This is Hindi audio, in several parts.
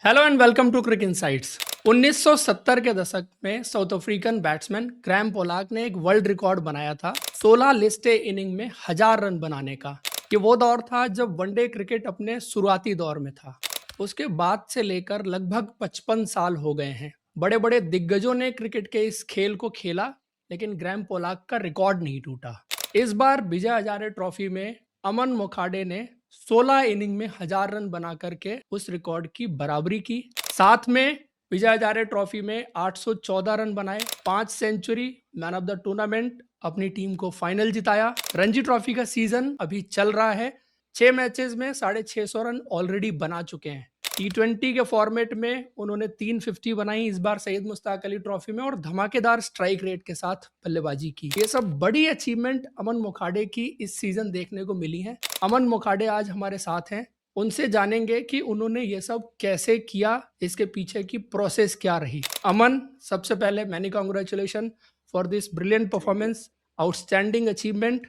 Hello and welcome to cric insights. 1970 के दशक में South African batsman Graeme Pollock ने एक वर्ल्ड रिकॉर्ड बनाया था 16 लिस्ट इनिंग में 1000 रन बनाने का। ये वो दौर था जब वनडे क्रिकेट अपने शुरुआती दौर में था। उसके बाद से लेकर लगभग 55 साल हो गए हैं। बड़े बड़े दिग्गजों ने क्रिकेट के इस खेल को खेला, लेकिन ग्रैम पोलाक का रिकॉर्ड नहीं टूटा। इस बार विजय हजारे ट्रॉफी में अमन मोखाडे ने 16 इनिंग में 1000 रन बना करके उस रिकॉर्ड की बराबरी की। साथ में विजय हजारे ट्रॉफी में 814 रन बनाए, 5 century, man of the tournament, अपनी टीम को फाइनल जिताया। रणजी ट्रॉफी का सीजन अभी चल रहा है। 6 मैचेस में 650 रन ऑलरेडी बना चुके हैं। T20 के फॉर्मेट में उन्होंने 350 बनाई इस बार सैयद मुश्ताक अली ट्रॉफी में, और धमाकेदार स्ट्राइक रेट के साथ बल्लेबाजी की। ये सब बड़ी अचीवमेंट अमन मोखाडे की इस सीजन देखने को मिली है। अमन मोखाडे आज हमारे साथ हैं। उनसे जानेंगे कि उन्होंने ये सब कैसे किया, इसके पीछे की प्रोसेस क्या रही। अमन, सबसे पहले many congratulation for this brilliant thank you. Performance, outstanding achievement.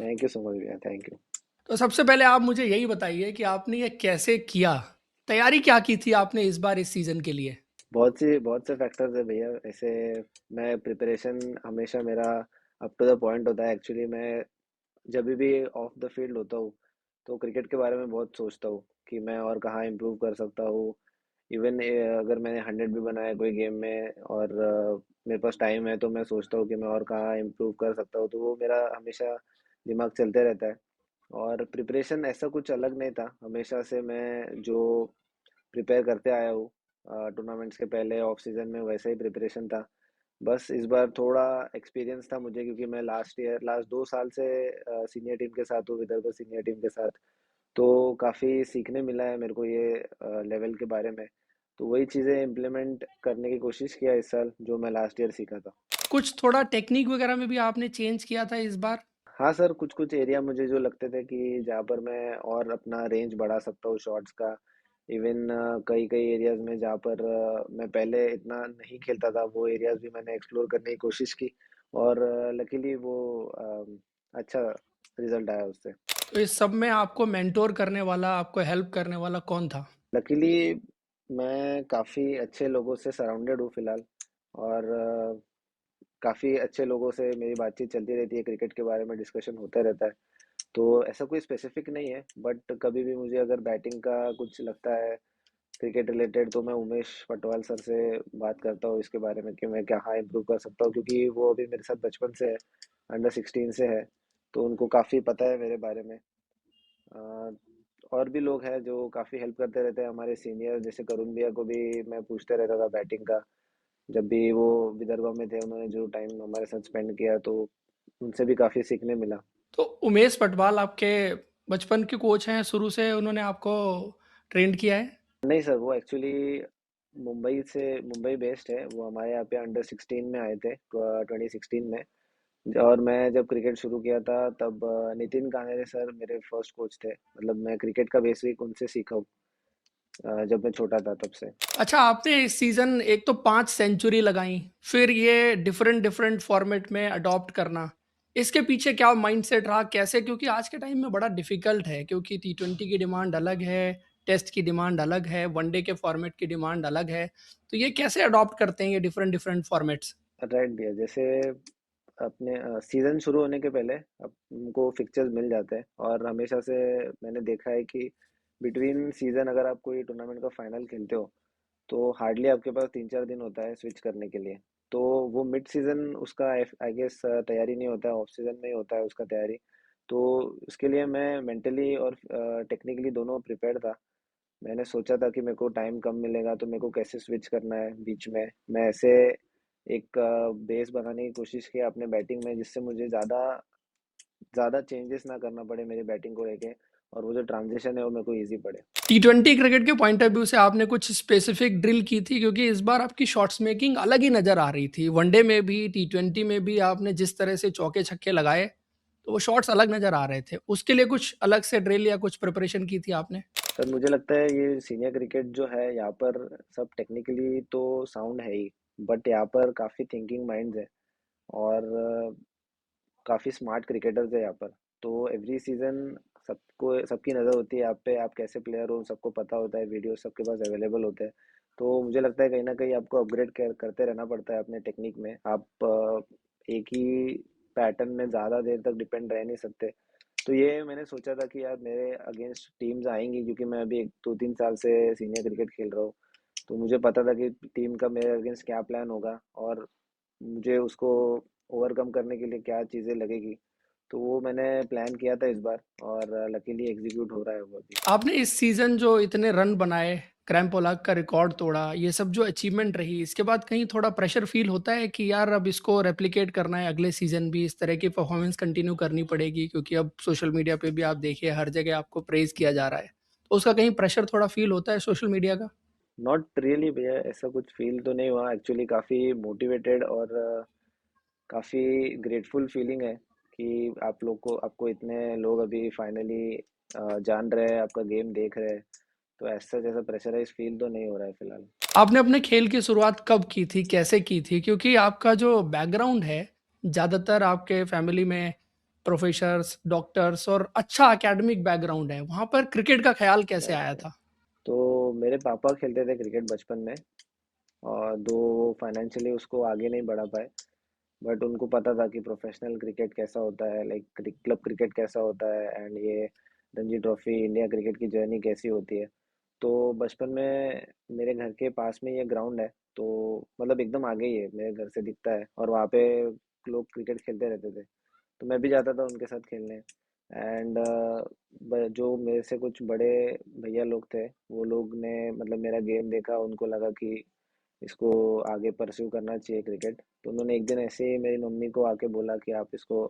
Thank you so much भैया, थैंक यू। तो सबसे पहले आप मुझे यही बताइए कि आपने ये कैसे किया, तैयारी क्या की थी आपने इस बार इस सीजन के लिए। बहुत से फैक्टर्स है भैया ऐसे। मैं प्रिपरेशन हमेशा मेरा अप टू द पॉइंट होता है। एक्चुअली मैं जब भी ऑफ द फील्ड होता हूँ तो क्रिकेट के बारे में बहुत सोचता हूँ कि मैं और कहाँ इम्प्रूव कर सकता हूँ। इवन अगर मैंने 100 भी बनाया कोई गेम में और मेरे पास टाइम है तो मैं सोचता हूँ कि मैं और कहाँ इम्प्रूव कर सकता हूँ, तो वो मेरा हमेशा दिमाग चलते रहता है। और प्रिपरेशन ऐसा कुछ अलग नहीं था, हमेशा से मैं जो प्रिपेयर करते आया हूँ टूर्नामेंट्स के पहले ऑफ सीजन में वैसा ही प्रिपरेशन था। बस इस बार थोड़ा एक्सपीरियंस था मुझे, क्योंकि मैं लास्ट 2 साल से सीनियर टीम के साथ हूँ, विदर्भ सीनियर टीम के साथ। तो काफ़ी सीखने मिला है मेरे को ये लेवल के बारे में। तो वही चीज़ें इम्प्लीमेंट करने की कोशिश किया इस साल जो मैं लास्ट ईयर सीखा था। कुछ थोड़ा टेक्निक वगैरह में भी आपने चेंज किया था इस बार। हाँ सर, कुछ कुछ एरिया मुझे जो लगते थे कि जहाँ पर मैं और अपना रेंज बढ़ा सकता हूँ शॉट्स का। इवन कई कई एरियाज में जहाँ पर मैं पहले इतना नहीं खेलता था, वो एरियाज भी मैंने एक्सप्लोर करने की कोशिश की। और लकीली वो अच्छा रिजल्ट आया उससे। तो इस सब में आपको मेंटोर करने वाला, आपको हेल्प करने वाला कौन था। लकीली मैं काफ़ी अच्छे लोगों से सराउंडेड हूँ फिलहाल। और काफ़ी अच्छे लोगों से मेरी बातचीत चलती रहती है, क्रिकेट के बारे में डिस्कशन होता रहता है। तो ऐसा कोई स्पेसिफिक नहीं है, बट कभी भी मुझे अगर बैटिंग का कुछ लगता है क्रिकेट रिलेटेड तो मैं उमेश पटवाल सर से बात करता हूँ इसके बारे में कि मैं कहाँ इम्प्रूव कर सकता हूँ, क्योंकि वो अभी मेरे साथ बचपन से है, अंडर 16 से है। तो उनको काफ़ी पता है मेरे बारे में। अ, और भी लोग हैं जो काफ़ी हेल्प करते रहते हैं, हमारे सीनियर जैसे करुण भैया को भी मैं पूछते रहता था बैटिंग का। जब भी वो विदर्भा में थे, उन्होंने जो टाइम हमारे साथ स्पेंड किया तो उनसे भी काफ़ी सीखने मिला। तो उमेश पटवाल आपके बचपन के कोच हैं, शुरू से उन्होंने आपको ट्रेंड किया है। नहीं सर, वो एक्चुअली मुंबई बेस्ड है। वो हमारे यहाँ पे अंडर 16 में आए थे 2016 में। और मैं जब क्रिकेट शुरू किया था तब नितिन कानेरे सर मेरे फर्स्ट कोच थे। मतलब मैं क्रिकेट का बेसिक उनसे सीखा हूँ जब मैं छोटा था तब से। अच्छा, आपने इस सीजन एक तो 5 सेंचुरी लगाई, फिर ये डिफरेंट डिफरेंट फॉर्मेट में अडॉप्ट करना, इसके पीछे क्या माइंडसेट रहा, कैसे? क्योंकि आज के टाइम में बड़ा डिफिकल्ट है, क्योंकि T20 की डिमांड अलग है, टेस्ट की डिमांड अलग है, वनडे के फॉर्मेट की डिमांड अलग है। तो ये कैसे अडॉप्ट करते हैं ये डिफरेंट डिफरेंट फॉर्मेट्स। राइट भैया, जैसे अपने सीजन शुरू होने के पहले हमको फिक्चर्स मिल जाते हैं, और हमेशा से मैंने देखा है कि बिटवीन सीजन अगर आप कोई टूर्नामेंट का फाइनल खेलते हो तो हार्डली आपके पास 3-4 दिन होता है स्विच करने के लिए। तो वो मिड सीजन उसका आई गेस तैयारी नहीं होता है, ऑफ सीजन में ही होता है उसका तैयारी। तो उसके लिए मैं मेंटली और टेक्निकली दोनों प्रिपेयर था। मैंने सोचा था कि मेरे को टाइम कम मिलेगा तो मेरे को कैसे स्विच करना है बीच में। मैं ऐसे एक बेस बनाने की कोशिश की अपने बैटिंग में, जिससे मुझे ज़्यादा ज़्यादा चेंजेस ना करना पड़े मेरी बैटिंग को लेके, और वो जो ट्रांजिशन है वो मेरे को ईजी पड़े। T20 क्रिकेट के पॉइंट ऑफ व्यू से आपने कुछ स्पेसिफिक ड्रिल की थी, क्योंकि इस बार आपकी शॉट्स मेकिंग अलग ही नजर आ रही थी। वनडे में भी, T20 में भी आपने जिस तरह से चौके छक्के लगाए, तो वो शॉट्स अलग नजर आ रहे थे। उसके लिए कुछ अलग से ड्रिल या कुछ प्रिपरेशन की थी आपने। सर मुझे लगता है ये सीनियर क्रिकेट जो है यहाँ पर सब टेक्निकली तो साउंड है ही, बट यहाँ पर काफ़ी थिंकिंग माइंड्स है और काफ़ी स्मार्ट क्रिकेटर्स है यहाँ पर। तो एवरी सीजन सबको सबकी नज़र होती है आप पे, आप कैसे प्लेयर हो सबको पता होता है, वीडियो सबके पास अवेलेबल होते हैं। तो मुझे लगता है कहीं ना कहीं आपको अपग्रेड करते रहना पड़ता है अपने टेक्निक में। आप एक ही पैटर्न में ज़्यादा देर तक डिपेंड रह नहीं सकते। तो ये मैंने सोचा था कि यार मेरे अगेंस्ट टीम्स आएंगी, क्योंकि मैं अभी 2-3 साल से सीनियर क्रिकेट खेल रहा हूँ। तो मुझे पता था कि टीम का मेरे अगेंस्ट क्या प्लान होगा और मुझे उसको ओवरकम करने के लिए क्या चीज़ें लगेगी। तो वो मैंने प्लान किया था इस बार, और लकीली एग्जीक्यूट हो रहा है वो अभी। आपने इस सीजन जो इतने रन बनाए, क्रैम पोलाक का रिकॉर्ड तोड़ा, ये सब जो अचीवमेंट रही, इसके बाद कहीं थोड़ा प्रेशर फील होता है कि यार अब इसको रेप्लिकेट करना है, अगले सीजन भी इस तरह की परफॉर्मेंस कंटिन्यू करनी पड़ेगी, क्योंकि अब सोशल मीडिया पे भी आप देखिए हर जगह आपको प्रेज किया जा रहा है, तो उसका कहीं प्रेशर थोड़ा फील होता है सोशल मीडिया का? नॉट रियली भैया, ऐसा कुछ फील तो नहीं हुआ एक्चुअली। काफ़ी मोटिवेटेड और काफ़ी ग्रेटफुल फीलिंग है कि आप लोग को आपको इतने लोग अभी फाइनली जान रहे हैं, आपका गेम देख रहे हैं। तो ऐसा जैसा प्रेशराइज फील तो नहीं हो रहा है फिलहाल। आपने अपने खेल की शुरुआत कब की थी, कैसे की थी? क्योंकि आपका जो बैकग्राउंड है, ज़्यादातर आपके फैमिली में प्रोफेसर्स, डॉक्टर्स और अच्छा एकेडमिक बैकग्राउंड है, वहाँ पर क्रिकेट का ख्याल कैसे राइट आया राइट। था? तो मेरे पापा खेलते थे क्रिकेट बचपन में, और दो फाइनेंशियली उसको आगे नहीं बढ़ा पाए। बट उनको पता था कि प्रोफेशनल क्रिकेट कैसा होता है, लाइक क्लब क्रिकेट कैसा होता है, एंड ये रणजी ट्रॉफी इंडिया क्रिकेट की जर्नी कैसी होती है। तो बचपन में मेरे घर के पास में ये ग्राउंड है, तो मतलब एकदम आगे ही है, मेरे घर से दिखता है, और वहाँ पे लोग क्रिकेट खेलते रहते थे। तो मैं भी जाता था उनके साथ खेलने। एंड जो मेरे से कुछ बड़े भैया लोग थे, वो लोग ने मतलब मेरा गेम देखा, उनको लगा कि इसको आगे परस्यू करना चाहिए क्रिकेट। तो उन्होंने एक दिन ऐसे ही मेरी मम्मी को आके बोला कि आप इसको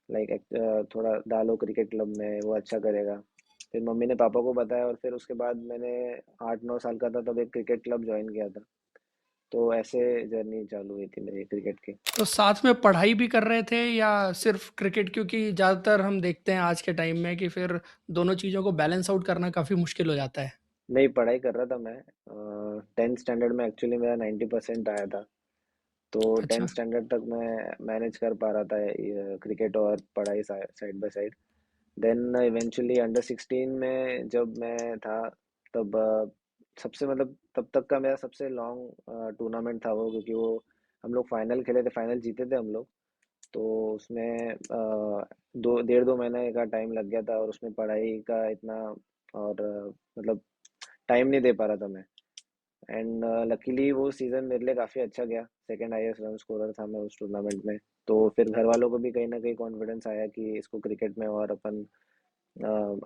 लाइक थोड़ा डालो क्रिकेट क्लब में, वो अच्छा करेगा। फिर मम्मी ने पापा को बताया, और फिर उसके बाद मैंने 8-9 साल का था तब एक क्रिकेट क्लब ज्वाइन किया था। तो ऐसे जर्नी चालू हुई थी मेरी क्रिकेट की। तो साथ में पढ़ाई भी कर रहे थे या सिर्फ क्रिकेट? क्योंकि ज़्यादातर हम देखते हैं आज के टाइम में कि फिर दोनों चीज़ों को बैलेंस आउट करना काफ़ी मुश्किल हो जाता है। नहीं, पढ़ाई कर रहा था मैं। 10th स्टैंडर्ड में एक्चुअली मेरा 90% आया था। तो अच्छा। 10th स्टैंडर्ड तक मैं मैनेज कर पा रहा था क्रिकेट और पढ़ाई side by side. Then eventually under 16 में जब मैं था, तब सबसे मतलब तब तक का मेरा सबसे लॉन्ग टूर्नामेंट था वो, क्योंकि वो हम लोग फाइनल खेले थे, फाइनल जीते थे हम लोग। तो उसमें 2 महीने का टाइम लग गया था, और उसमें पढ़ाई का इतना और मतलब टाइम नहीं दे पा रहा था मैं। एंड लकीली वो सीज़न मेरे लिए काफ़ी अच्छा गया, सेकंड हाईएस्ट रन स्कोरर था मैं उस टूर्नामेंट में। तो फिर घर वालों को भी कहीं ना कहीं कॉन्फिडेंस आया कि इसको क्रिकेट में और अपन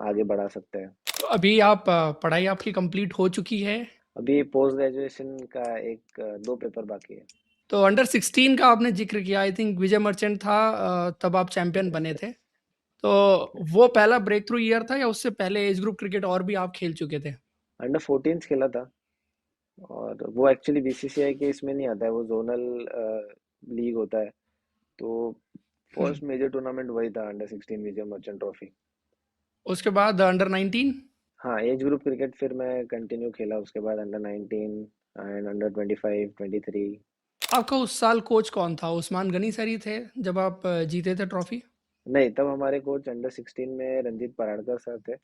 आगे बढ़ा सकते हैं। तो अभी आप पढ़ाई आपकी कंप्लीट हो चुकी है? अभी पोस्ट ग्रेजुएशन का एक 2 पेपर बाकी है। तो अंडर 16 का आपने जिक्र किया, आई थिंक विजय मर्चेंट था, तब आप चैंपियन बने थे। तो वो पहला ब्रेक थ्रू ईयर था या उससे पहले एज ग्रुप क्रिकेट और भी आप खेल चुके थे? अंडर 14 खेला था, और वो एक्चुअली बीसीसीआई के इसमें नहीं आता है, वो जोनल लीग होता है। तो हम्म। फर्स्ट मेजर टूर्नामेंट वही था, अंडर 16 विजय मर्चेंट ट्रॉफी। उसके बाद अंडर 19? हाँ, एज ग्रुप क्रिकेट फिर मैं कंटिन्यू खेला उसके बाद, अंडर 19 एंड अंडर 25, 23। आपका उस साल कोच कौन था? उस्मान गनी सर ही थे जब आप जीते थे ट्रॉफी? नहीं, तब हमारे कोच अंडर 16 में रंजीत पराड़कर सर थे।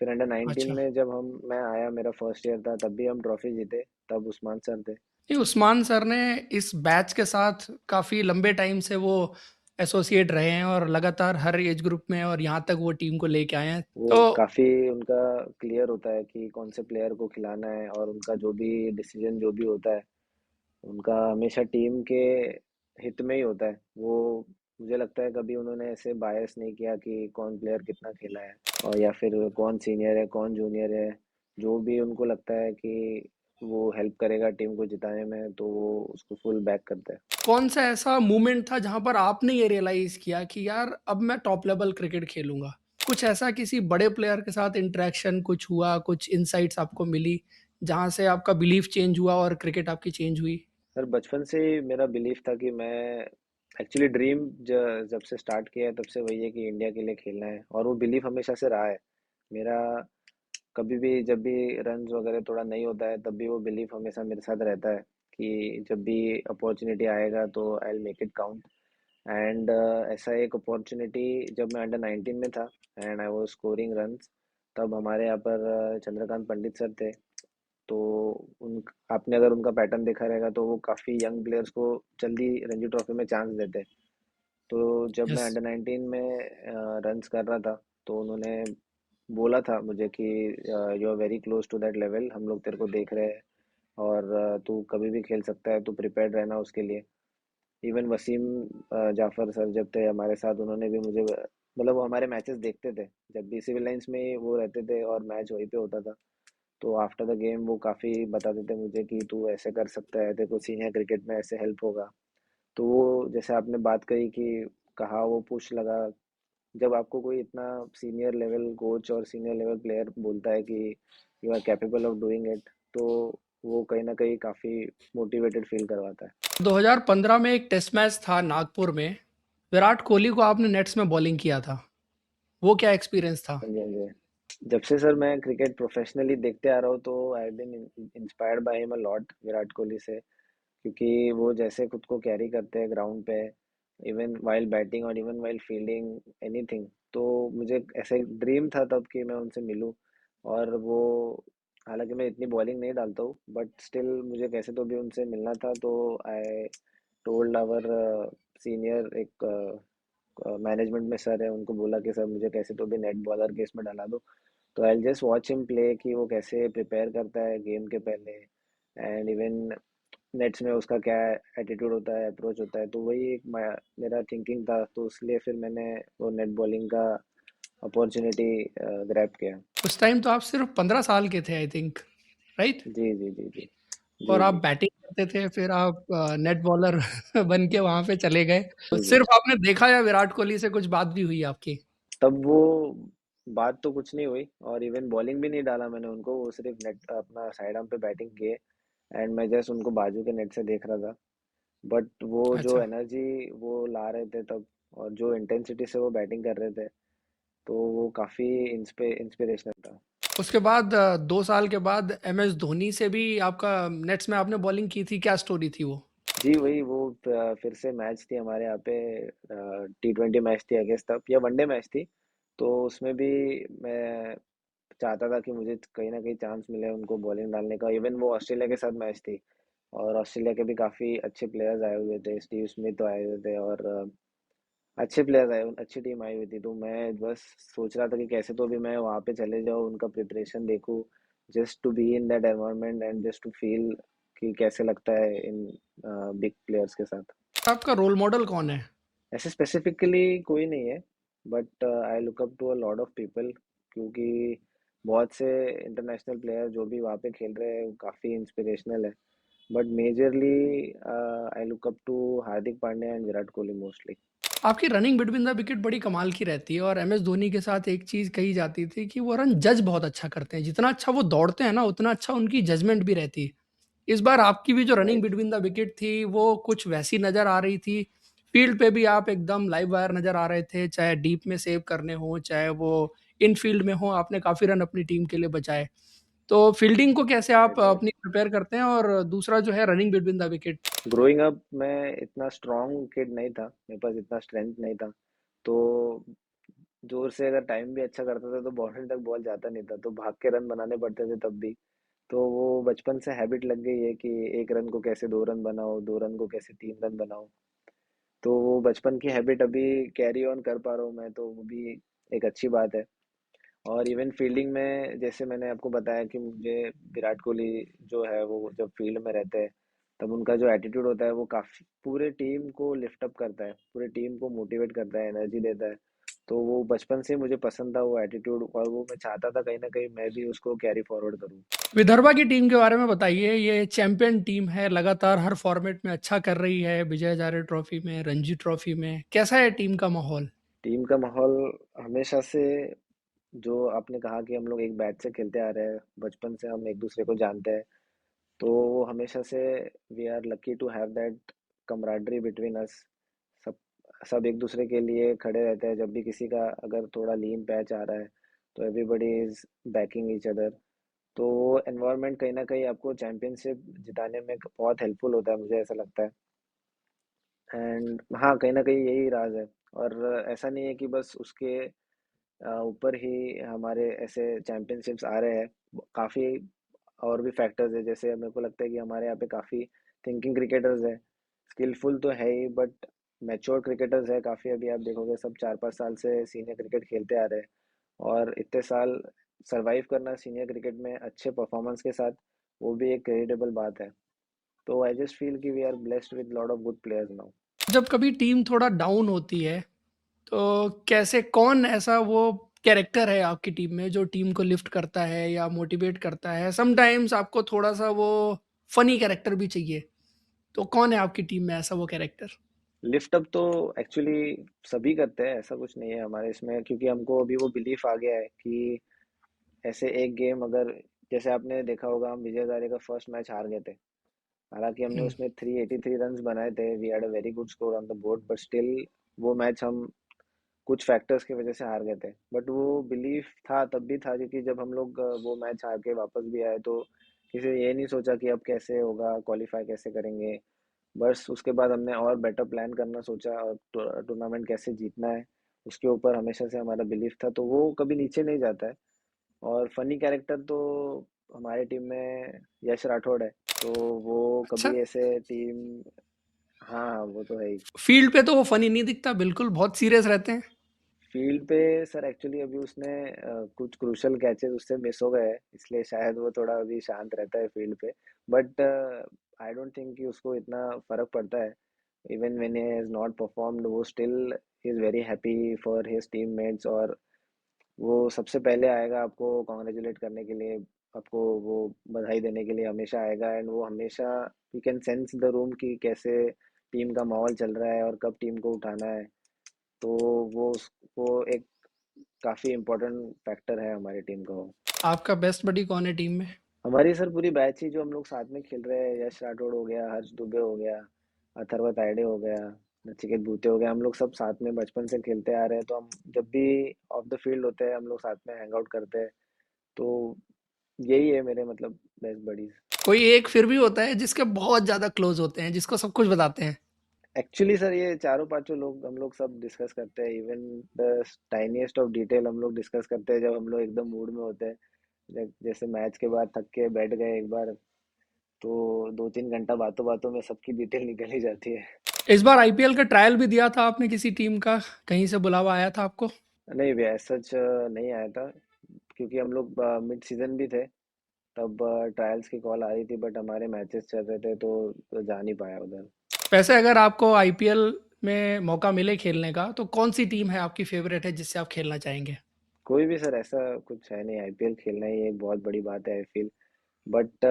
फिर अंडर 19 अच्छा। में जब हम मैं आया, मेरा फर्स्ट ईयर था, तब भी हम ट्रॉफी जीते, तब उस्मान सर थे। ये उस्मान सर ने इस बैच के साथ काफ़ी लंबे टाइम से वो एसोसिएट रहे हैं और लगातार हर एज ग्रुप में और यहाँ तक वो टीम को लेके आए हैं। वो तो काफ़ी उनका क्लियर होता है कि कौन से प्लेयर को खिलाना है, और उनका जो भी डिसीजन जो भी होता है, उनका हमेशा टीम के हित में ही होता है वो। मुझे लगता है कभी उन्होंने ऐसे बायस नहीं किया कि कौन प्लेयर कितना खेला है, और या फिर कौन सीनियर है कौन जूनियर है। जो भी उनको लगता है कि वो हेल्प करेगा टीम को जिताने में, तो वो उसको फुल बैक करता है। कौन सा ऐसा मोमेंट था जहां पर आपने ये रियलाइज किया कि यार अब मैं टॉप लेवल क्रिकेट खेलूंगा? कुछ ऐसा किसी बड़े प्लेयर के साथ इंटरेक्शन कुछ हुआ, कुछ इनसाइट्स आपको मिली जहां से आपका बिलीफ चेंज हुआ और क्रिकेट आपकी चेंज हुई? पर बचपन से ही मेरा बिलीफ था कि मैं एक्चुअली ड्रीम जब से स्टार्ट किया है तब से वही है कि इंडिया के लिए खेलना है, और वो बिलीफ हमेशा से रहा है मेरा। कभी भी जब भी रन्स वगैरह थोड़ा नहीं होता है, तब भी वो बिलीफ हमेशा मेरे साथ रहता है कि जब भी अपॉर्चुनिटी आएगा तो I will make it count. And ऐसा एक अपॉर्चुनिटी जब मैं अंडर 19 में था and I was scoring runs, तब हमारे यहाँ पर चंद्रकांत पंडित सर थे। तो उन आपने अगर उनका पैटर्न देखा रहेगा तो वो काफ़ी यंग प्लेयर्स को जल्दी रणजी ट्रॉफी में चांस देते। तो जब मैं यस। अंडर 19 में रन्स कर रहा था, तो उन्होंने बोला था मुझे कि you are very close to that level, हम लोग तेरे को देख रहे हैं और तू कभी भी खेल सकता है, तू प्रिपेयर्ड रहना उसके लिए। इवन वसीम जाफर सर जब थे हमारे साथ, उन्होंने भी मुझे मतलब वो हमारे मैचेस देखते थे, जब भी सिविल लाइंस में ही वो रहते थे और मैच वहीं पे होता था। तो आफ्टर द गेम वो काफ़ी बताते थे मुझे कि तू ऐसे कर सकता है, तेरे को सीनियर क्रिकेट में ऐसे हेल्प होगा। तो वो जैसे आपने बात करी कि कहा वो पुश लगा, जब आपको कोई इतना सीनियर लेवल कोच और सीनियर लेवल प्लेयर बोलता है कि you are capable of doing it, तो वो कहीं ना कहीं काफ़ी मोटिवेटेड फील करवाता है। 2015 में एक टेस्ट मैच था नागपुर में, विराट कोहली को आपने नेट्स में बॉलिंग किया था। वो क्या एक्सपीरियंस था? हाँ जी, हाँ जी। जब से सर मैं क्रिकेट प्रोफेशनली देखते आ रहा हूँ तो I have been inspired by him a lot, Virat Kohli से। क्योंकि वो जैसे खुद को कैरी करते हैं ग्राउंड पे, इवन वाइल बैटिंग और इवन वाइल फील्डिंग एनीथिंग, तो मुझे ऐसा एक ड्रीम था तब कि मैं उनसे मिलूं। और वो, हालांकि मैं इतनी बॉलिंग नहीं डालता हूँ बट स्टिल मुझे कैसे तो भी उनसे मिलना था। तो आई टोल्ड आवर सीनियर, एक मैनेजमेंट में सर है, उनको बोला कि सर मुझे कैसे तो भी नेट बॉलर के इसमें डाला दो। तो I just watch him play कि वो कैसे प्रिपेयर करता है गेम के पहले, एंड इवन नेट्स में उसका क्या एटीट्यूड होता है, अप्रोच होता है। तो वही एक मेरा थिंकिंग था, तो इसलिए फिर मैंने वो नेट बॉलिंग का अपॉर्चुनिटी ग्रैब किया। उस टाइम तो आप सिर्फ 15 साल के थे, आई थिंक, राइट? जी जी जी जी। जी और आप जी बैटिंग करते थे, फिर आप नेट बॉलर बन के वहां पे चले गए। जी जी। सिर्फ आपने देखा या विराट कोहली से कुछ बात भी हुई आपकी? तब वो बात तो कुछ नहीं हुई, और इवन बॉलिंग भी नहीं डाला मैंने उनको, वो सिर्फ नेट अपना साइड आर्म पे बैटिंग किए। एंड मैं जस्ट उनको बाजू के नेट से देख रहा था। बट वो जो अच्छा। एनर्जी वो ला रहे थे तब, और जो इंटेंसिटी से वो बैटिंग कर रहे थे, तो वो काफ़ी इंस्पिरेशनल था। उसके बाद 2 साल के बाद MS धोनी से भी आपका नेट्स में आपने बॉलिंग की थी, क्या स्टोरी थी वो? जी वही वो फिर से मैच थी हमारे यहाँ पे, T20 मैच थी, आई गेस तब, या वनडे मैच थी। तो उसमें भी मैं चाहता था कि मुझे कहीं ना कहीं चांस मिले उनको बॉलिंग डालने का। इवन वो ऑस्ट्रेलिया के साथ मैच थी, और ऑस्ट्रेलिया के भी काफ़ी अच्छे प्लेयर्स आए हुए थे, स्टीव स्मिथ तो आए हुए थे, और अच्छे प्लेयर्स आए, अच्छी टीम आई हुई थी। तो मैं बस सोच रहा था कि कैसे तो भी मैं वहाँ पे चले जाऊँ, उनका प्रिपरेशन देखूँ, just to be in that environment and just to feel कि कैसे लगता है इन बिग प्लेयर्स के साथ। आपका रोल मॉडल कौन है? ऐसे स्पेसिफिकली कोई नहीं है, but I look up to a lot of people, क्योंकि बहुत से इंटरनेशनल प्लेयर जो भी वहाँ पे खेल रहे हैं वो काफ़ी इंस्पिरेशनल है। But majorly I look up to Hardik Pandya and Virat Kohli mostly. आपकी रनिंग बिटवीन द विकेट बड़ी कमाल की रहती है, और MS धोनी के साथ एक चीज कही जाती थी कि वो रन जज बहुत अच्छा करते हैं। जितना अच्छा वो दौड़ते हैं ना, उतना अच्छा उनकी जजमेंट भी रहती है। इस बार आपकी भी जो running right. Between the wicket थी वो कुछ वैसी नजर आ रही थी। फील्ड पे भी आप एकदम लाइव वायर नजर आ रहे थे, चाहे डीप में सेव करने हो, चाहे वो इन फील्ड में हो, आपने काफी रन अपनी टीम के लिए बचाए। तो फील्डिंग को कैसे आप राइट राइट। अपनी प्रिपेयर करते हैं, और दूसरा जो है running between the wicket? Growing up मैं इतना स्ट्रॉन्ग किड नहीं था, मेरे पास इतना स्ट्रेंथ नहीं था। तो जोर से अगर टाइम भी अच्छा करता था तो बाउंड्री तक बॉल जाता नहीं था, तो भाग के रन बनाने पड़ते थे तब भी। तो वो बचपन से हैबिट लग गई है कि 1 रन को कैसे 2 रन बनाओ, 2 रन को कैसे 3 रन बनाओ। तो वो बचपन की हैबिट अभी कैरी ऑन कर पा रहा हूँ मैं, तो वो भी एक अच्छी बात है। और इवन फील्डिंग में जैसे मैंने आपको बताया कि मुझे विराट कोहली जो है वो जब फील्ड में रहते हैं, तब उनका जो एटीट्यूड होता है वो काफी पूरे टीम को लिफ्ट अप करता है, पूरे टीम को मोटिवेट करता है, एनर्जी देता है। तो वो बचपन से मुझे पसंद था वो एटीट्यूड, और वो मैं चाहता था कहीं ना कहीं मैं भी उसको कैरी फॉरवर्ड करूँ। विदर्भा की टीम के बारे में बताइए। ये चैंपियन टीम है, लगातार हर फॉर्मेट में अच्छा कर रही है, विजय हजारे ट्रॉफी में, रणजी ट्रॉफी में। कैसा है टीम का माहौल? टीम का माहौल हमेशा से, जो आपने कहा कि हम लोग एक बैच से खेलते आ रहे हैं, बचपन से हम एक दूसरे को जानते हैं, तो वो हमेशा से we are lucky to have that camaraderie between us. सब सब एक दूसरे के लिए खड़े रहते हैं, जब भी किसी का अगर थोड़ा लीन पैच आ रहा है तो everybody is banking each other. तो वो एनवायरनमेंट कहीं ना कहीं आपको चैंपियनशिप जिताने में बहुत हेल्पफुल होता है, मुझे ऐसा लगता है। एंड हाँ, कहीं न कहीं यही राज़ है। और ऐसा नहीं है कि बस उसके ऊपर ही हमारे ऐसे चैंपियनशिप्स आ रहे हैं। काफ़ी और भी फैक्टर्स हैं, जैसे मेरे को लगता है कि हमारे यहाँ पे काफ़ी थिंकिंग क्रिकेटर्स हैं। स्किलफुल तो है ही, बट मैच्योर क्रिकेटर्स है काफ़ी। अभी आप देखोगे सब 4-5 साल से सीनियर क्रिकेट खेलते आ रहे हैं, और इतने साल सर्वाइव करना सीनियर क्रिकेट में अच्छे परफॉर्मेंस के साथ, वो भी एक क्रेडिटेबल बात है। तो आई जस्ट फील कि we are blessed with lot of good players now. जब कभी टीम थोड़ा डाउन होती है तो कैसे कौन ऐसा वो कैरेक्टर है आपकी टीम में जो टीम को लिफ्ट करता है या मोटिवेट करता है? समटाइम्स आपको थोड़ा सा वो फनी कैरेक्टर भी चाहिए, तो कौन है आपकी टीम में ऐसा वो कैरेक्टर? लिफ्ट अप तो एक्चुअली सभी करते हैं, ऐसा कुछ नहीं है हमारे इसमें, क्योंकि हमको अभी वो बिलीफ आ गया है कि ऐसे एक गेम अगर, जैसे आपने देखा होगा हम विजय हजारे का फर्स्ट मैच हार गए थे। हालांकि हमने हम्म। उसमें 383 रन्स बनाए थे, we had a very good score on the board, but still वो मैच हम कुछ फैक्टर्स की वजह से हार गए थे। बट वो बिलीफ था तब भी था, क्योंकि जब हम लोग वो मैच हार के वापस भी आए तो किसी ने ये नहीं सोचा कि अब कैसे होगा, क्वालिफाई कैसे करेंगे। बस उसके बाद हमने और बेटर प्लान करना सोचा, और टूर्नामेंट कैसे जीतना है उसके ऊपर हमेशा से हमारा बिलीफ था, तो वो कभी नीचे नहीं जाता है। और फनी कैरेक्टर तो हमारी टीम में यश राठौड़ है, तो वो अच्छा। कभी ऐसे टीम, हाँ हाँ, वो तो है ही। फील्ड पे तो वो फनी नहीं दिखता, बिल्कुल बहुत सीरियस रहते हैं। फील्ड पे सर एक्चुअली अभी उसने कुछ क्रूशल कैचेस उससे मिस हो गए हैं, इसलिए शायद वो थोड़ा अभी शांत रहता है फील्ड पे। बट आई डोंट थिंक कि उसको इतना फर्क पड़ता है। Even when he has not performed, वो still is very happy for his teammates, और वो सबसे पहले आएगा आपको कॉन्ग्रेचुलेट करने के लिए, आपको वो बधाई देने के लिए हमेशा आएगा। एंड वो हमेशा, you can sense the room कि कैसे टीम का माहौल चल रहा है और कब टीम को उठाना है। तो वो एक काफ़ी इम्पोर्टेंट फैक्टर है हमारी टीम का वो। आपका बेस्ट बडी कौन है टीम में? हमारी सर पूरी बैच ही जो हम लोग साथ में खेल रहे हैं, यश राठौड़ हो गया, हर्ष दुबे हो गया, अथर्व तायडे हो गया, नचिकेत भूते हो गया, हम लोग सब साथ में बचपन से खेलते आ रहे हैं। तो हम जब भी ऑफ द फील्ड होते हैं हम लोग साथ में हैंग आउट करते हैं। तो यही है मेरे मतलब बेस्ट बडीज। कोई एक फिर भी होता है जिसके बहुत ज्यादा क्लोज होते हैं, जिसको सब कुछ बताते हैं? एक्चुअली सर ये चारों पांचों लोग हम लोग सब डिस्कस करते हैं, even the tiniest of detail हम लोग डिस्कस करते हैं जब हम लोग एकदम मूड में होते हैं। जैसे मैच के बाद थक के बैठ गए एक बार, तो 2-3 घंटा बातों बातों में सबकी डिटेल निकल ही जाती है। इस बार आईपीएल का ट्रायल भी दिया था आपने किसी टीम का? कहीं से बुलावा आया था आपको? नहीं भैया, सच नहीं आया था, क्योंकि हम लोग मिड सीजन भी थे तब। ट्रायल्स की कॉल आ रही थी, बट हमारे मैचेस चल रहे थे तो जा नहीं पाया उधर। वैसे अगर आपको आईपीएल में मौका मिले खेलने का तो कौन सी टीम है आपकी फेवरेट है जिससे आप खेलना चाहेंगे? कोई भी सर, ऐसा कुछ है नहीं, आईपीएल खेलना ही एक बहुत बड़ी बात है I feel. But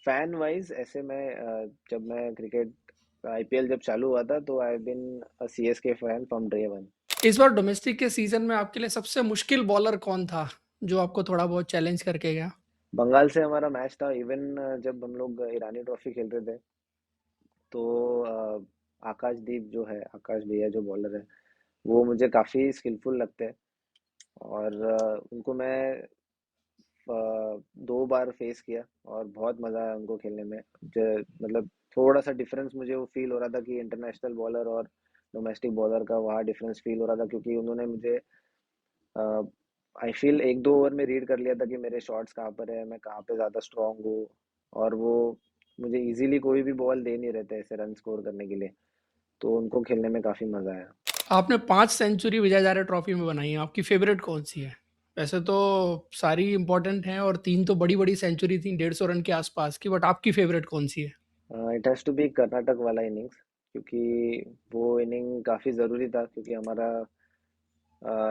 fan wise ऐसे मैं जब मैं क्रिकेट आईपीएल जब चालू हुआ था तो I been a CSK fan from day one. इस बार डोमेस्टिक के सीजन में आपके लिए सबसे मुश्किल बॉलर कौन था जो आपको थोड़ा बहुत चैलेंज करके गया? बंगाल से हमारा मैच था, इवन जब हम लोग ईरानी ट्रॉफी खेलते थे, तो आकाशदीप जो है, आकाश भैया जो बॉलर है, वो मुझे काफ़ी स्किलफुल लगते हैं। और उनको मैं 2 बार फेस किया, और बहुत मज़ा आया उनको खेलने में। मतलब थोड़ा सा डिफरेंस मुझे वो फील हो रहा था कि इंटरनेशनल बॉलर और डोमेस्टिक बॉलर का वहाँ डिफरेंस फील हो रहा था, क्योंकि उन्होंने मुझे आई फील 1-2 ओवर में रीड कर लिया था कि मेरे शॉट्स कहाँ पर है, मैं कहाँ पे ज़्यादा स्ट्रांग हूँ। और वो मुझे इजीली कोई भी बॉल दे नहीं रहे थे ऐसे रन स्कोर करने के लिए। तो उनको खेलने में काफ़ी मज़ा आया। आपने 5 सेंचुरी विजय हजारे ट्रॉफी में बनाई है, आपकी फेवरेट कौन सी है? वैसे तो सारी इंपॉर्टेंट हैं और तीन तो बड़ी बड़ी सेंचुरी थी 150 रन के आसपास की, बट आपकी फेवरेट कौन सी है? It has to be Karnataka वाला इनिंग्स, क्योंकि वो इनिंग काफ़ी ज़रूरी था, क्योंकि हमारा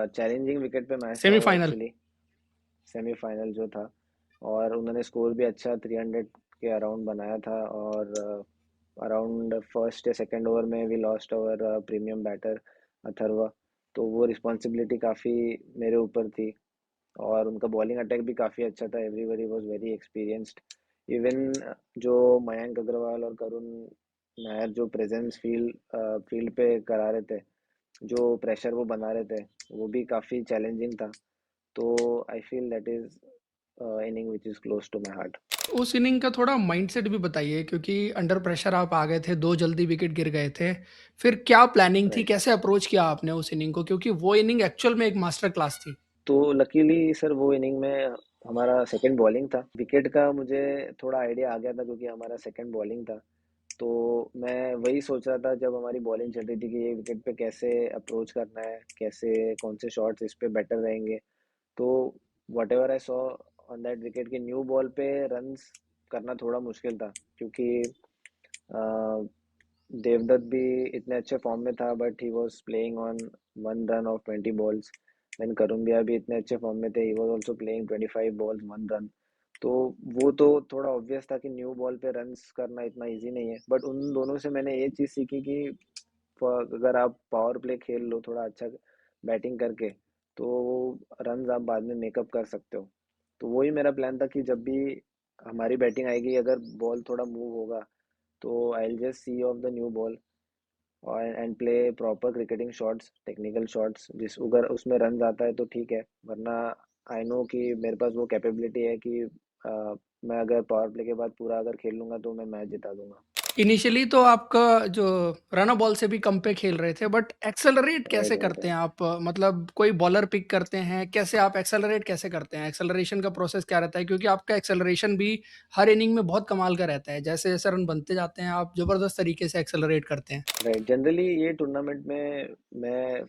चैलेंजिंग विकेट पे मैच था वो सेमीफाइनल। एक्चुअली, सेमीफाइनल जो था। और उन्होंने स्कोर भी अच्छा 300 के अराउंड बनाया था, और अराउंड फर्स्ट या सेकंड ओवर में we lost our premium batter Atharva. तो वो रिस्पॉन्सिबिलिटी काफ़ी मेरे ऊपर थी। और उनका बॉलिंग अटैक भी काफ़ी अच्छा था, everybody was very experienced. Even जो मयंक अग्रवाल और करुण नायर जो प्रेजेंस फील्ड पे करा रहे थे, जो प्रेशर वो बना रहे थे, वो भी काफ़ी चैलेंजिंग था। तो I feel that is inning which is close to my heart. उस इनिंग का थोड़ा माइंडसेट भी बताइए क्योंकि अंडर प्रेशर आप आ गए थे, 2 जल्दी विकेट गिर गए थे। फिर क्या प्लानिंग थी? Right. कैसे अप्रोच किया आपने उस इनिंग को? क्योंकि वो इनिंग एक्चुअल में एक मास्टर क्लास थी। तो लकीली सर वो इनिंग में हमारा सेकंड बॉलिंग था। विकेट का मुझे थोड़ा आइडिया आ गया था क्योंकि हमारा सेकंड बॉलिंग था। तो मैं वही सोच रहा था जब हमारी बॉलिंग चल रही थी कि ये विकेट पे कैसे अप्रोच करना है, कैसे कौन से शॉट्स इस पे बेटर रहेंगे। तो whatever I saw on that wicket की न्यू बॉल पे रन्स करना थोड़ा मुश्किल था क्योंकि देवदत्त भी इतने अच्छे फॉर्म में था but he was playing on 1 run off 20 balls. Then Karun भैया भी इतने अच्छे फॉर्म में थे, he was also playing 25 balls 1 run. तो वो तो थोड़ा ऑब्वियस था कि न्यू बॉल पे रन्स करना इतना इजी नहीं है, बट उन दोनों से मैंने ये चीज़ सीखी कि अगर आप पावर प्ले खेल लो थोड़ा अच्छा बैटिंग करके तो रन्स आप बाद में मेकअप कर सकते हो। तो वही मेरा प्लान था कि जब भी हमारी बैटिंग आएगी अगर बॉल थोड़ा मूव होगा तो I will just see off the new ball और and play proper cricketing shots, technical shots, जिस अगर उसमें रन आता है तो ठीक है, वरना आई नो कि मेरे पास वो कैपेबिलिटी है कि मैं अगर पावर प्ले के बाद पूरा अगर खेल लूंगा तो मैं मैच जिता दूंगा। इनिशियली तो आपका जो रन बॉल से भी कम पे खेल रहे थे, बट एक्सेलरेट कैसे राइट राइट करते राइट। हैं आप? मतलब कोई बॉलर पिक करते हैं, कैसे आप एक्सेलरेट कैसे करते हैं? एक्सेलरेशन का प्रोसेस क्या रहता है? क्योंकि आपका एक्सेलरेशन भी हर इनिंग में बहुत कमाल का रहता है। जैसे-जैसे रन बनते जाते हैं, आप ज़बरदस्त तरीके से एक्सेलरेट करते हैं। राइट, जनरली ये टूर्नामेंट में मैं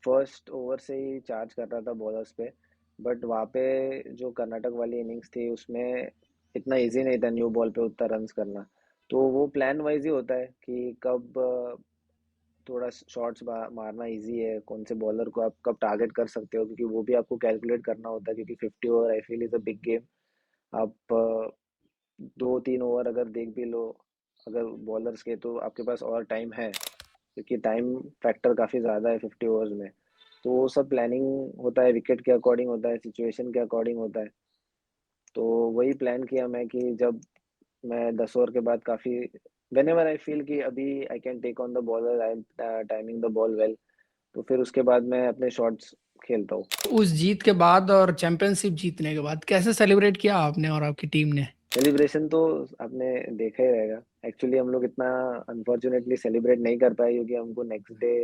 फर्स्ट ओवर से ही चार्ज कर रहा था बॉलर्स पे, बट वहाँ पे जो कर्नाटक वाली इनिंग्स थी उसमें इतना इजी नहीं था न्यू बॉल पे उतना रन्स करना। तो वो प्लान वाइज ही होता है कि कब थोड़ा शॉट्स मारना इजी है, कौन से बॉलर को आप कब टारगेट कर सकते हो, क्योंकि वो भी आपको कैलकुलेट करना होता है क्योंकि 50 over I feel is a big game. आप 2-3 ओवर अगर देख भी लो अगर बॉलर्स के तो आपके पास और टाइम है क्योंकि टाइम फैक्टर काफ़ी ज़्यादा है 50 ओवर्स में। तो वो सब प्लानिंग होता है, विकेट के अकॉर्डिंग होता है, सिचुएशन के अकॉर्डिंग होता है। तो वही प्लान किया मैं कि जब मैं 10 ओवर के बाद काफ़ी व्हेनेवर आई फील कि अभी I can take on the bowler, I am timing the ball well, तो फिर उसके बाद मैं अपने शॉट्स खेलता हूँ। उस जीत के बाद और चैंपियनशिप जीतने के बाद कैसे सेलिब्रेट किया आपने और आपकी टीम ने? सेलिब्रेशन तो आपने देखा ही रहेगा। एक्चुअली हम लोग इतना अनफॉर्चुनेटली सेलिब्रेट नहीं कर पाए क्योंकि हमको next day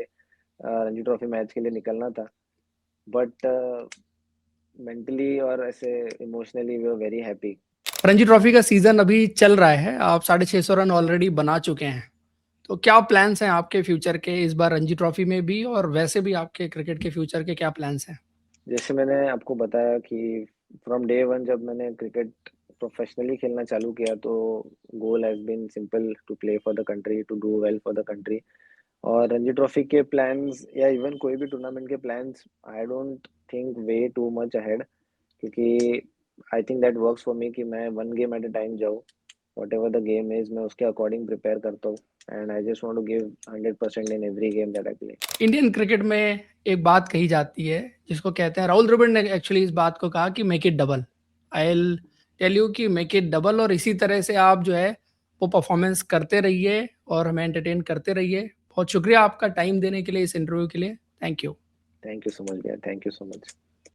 Ranji trophy match के लिए निकलना था, बट मेंटली और ऐसे emotionally we were very happy. Ranji trophy का सीज़न अभी चल रहा है, आप 650 रन ऑलरेडी बना चुके हैं। तो क्या प्लान्स हैं आपके फ्यूचर के इस बार रणजी ट्रॉफी में भी, और वैसे भी आपके क्रिकेट के फ्यूचर के क्या प्लान्स हैं? जैसे मैंने आपको बताया कि फ्रॉम डे वन जब मैंने क्रिकेट प्रोफेशनली खेलना चालू किया तो goal has been simple, to play for the country, to do well for the country. और रणजी ट्रॉफी के प्लान्स या इवन कोई भी टूर्नामेंट के plans I don't think way too much ahead, क्योंकि I think that works for me कि मैं one game at a time जाऊँ, व्हाटएवर द गेम इज मैं उसके अकॉर्डिंग प्रिपेयर करता हूँ and I just want to give 100% in every game that I play. Indian cricket में एक बात कही जाती है जिसको कहते हैं, राहुल द्रविड़ ने एक्चुअली इस बात को कहा कि make it double. I will tell you कि मेक इट डबल, और इसी तरह से आप जो है वो परफॉर्मेंस करते रहिए और हमें एंटरटेन करते रहिए। बहुत शुक्रिया आपका टाइम देने के लिए, इस इंटरव्यू के लिए। Thank you. Thank you so much भैया, थैंक यू सो मच।